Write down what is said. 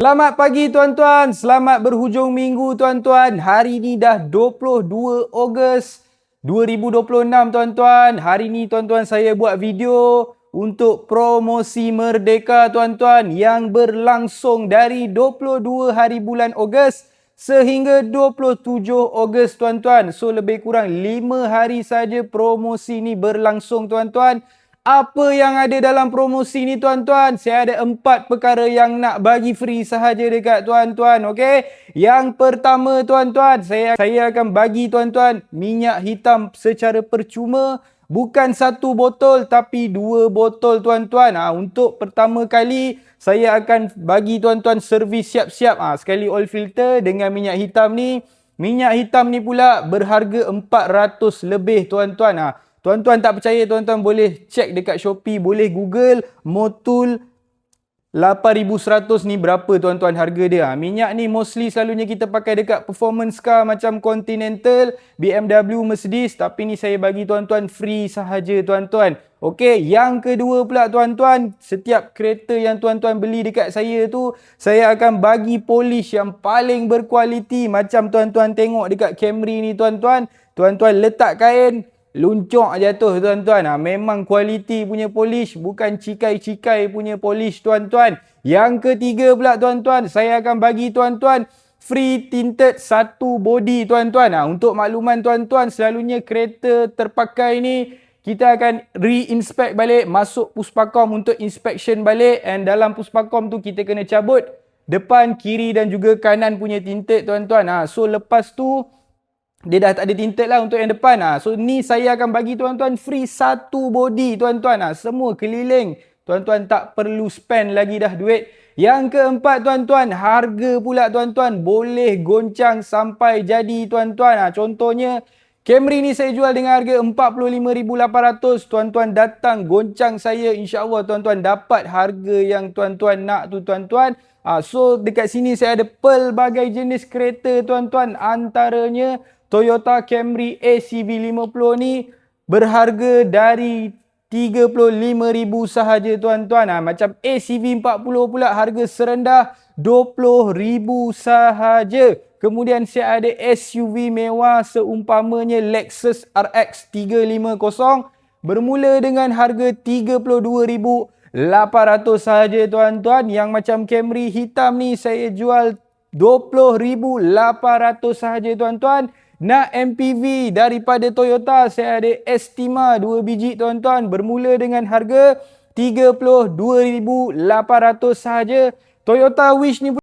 Selamat pagi tuan-tuan, selamat berhujung minggu tuan-tuan. Hari ni dah 22 Ogos 2026 tuan-tuan. Hari ni tuan-tuan saya buat video untuk promosi Merdeka tuan-tuan yang berlangsung dari 22 hari bulan Ogos sehingga 27 Ogos tuan-tuan. So lebih kurang 5 hari saja promosi ni berlangsung tuan-tuan. Apa yang ada dalam promosi ni tuan-tuan? Saya ada 4 perkara yang nak bagi free sahaja dekat tuan-tuan, okey? Yang pertama tuan-tuan, saya akan bagi tuan-tuan minyak hitam secara percuma, bukan 1 botol tapi 2 botol tuan-tuan. Untuk pertama kali saya akan bagi tuan-tuan servis siap-siap sekali oil filter dengan minyak hitam ni. Minyak hitam ni pula berharga 400 lebih tuan-tuan. Tuan-tuan tak percaya, tuan-tuan boleh check dekat Shopee, boleh Google Motul 8100 ni berapa tuan-tuan harga dia. Minyak ni mostly selalunya kita pakai dekat performance car macam Continental, BMW, Mercedes, tapi ni saya bagi tuan-tuan free sahaja tuan-tuan. Okey, yang kedua pula tuan-tuan, setiap kereta yang tuan-tuan beli dekat saya tu, saya akan bagi polish yang paling berkualiti macam tuan-tuan tengok dekat Camry ni tuan-tuan. Tuan-tuan letak kain, luncok jatuh tuan-tuan. Memang kualiti punya polish, bukan cikai-cikai punya polish tuan-tuan. Yang ketiga pula tuan-tuan, saya akan bagi tuan-tuan free tinted 1 body tuan-tuan. Untuk makluman tuan-tuan, selalunya kereta terpakai ni kita akan re-inspect balik, masuk puspakom untuk inspection balik, and dalam puspakom tu kita kena cabut depan, kiri dan juga kanan punya tinted tuan-tuan. So lepas tu dia dah tak ada tinted lah untuk yang depan. So ni saya akan bagi tuan-tuan free 1 body tuan-tuan. Semua keliling. Tuan-tuan tak perlu spend lagi dah duit. Yang keempat tuan-tuan, harga pula tuan-tuan boleh goncang sampai jadi tuan-tuan. Contohnya Camry ni saya jual dengan harga 45,800. Tuan-tuan datang goncang saya, insya-Allah tuan-tuan dapat harga yang tuan-tuan nak tu tuan-tuan. So dekat sini saya ada pelbagai jenis kereta tuan-tuan, antaranya Toyota Camry ACV 50 ni berharga dari 35,000 sahaja tuan-tuan. Macam ACV 40 pula harga serendah 20,000 sahaja. Kemudian saya ada SUV mewah seumpamanya Lexus RX 350 bermula dengan harga 32,800 sahaja tuan-tuan. Yang macam Camry hitam ni saya jual 20,800 sahaja tuan-tuan. Nak MPV daripada Toyota, saya ada Estima 2 biji tuan-tuan, bermula dengan harga 32,800 sahaja. Toyota Wish ni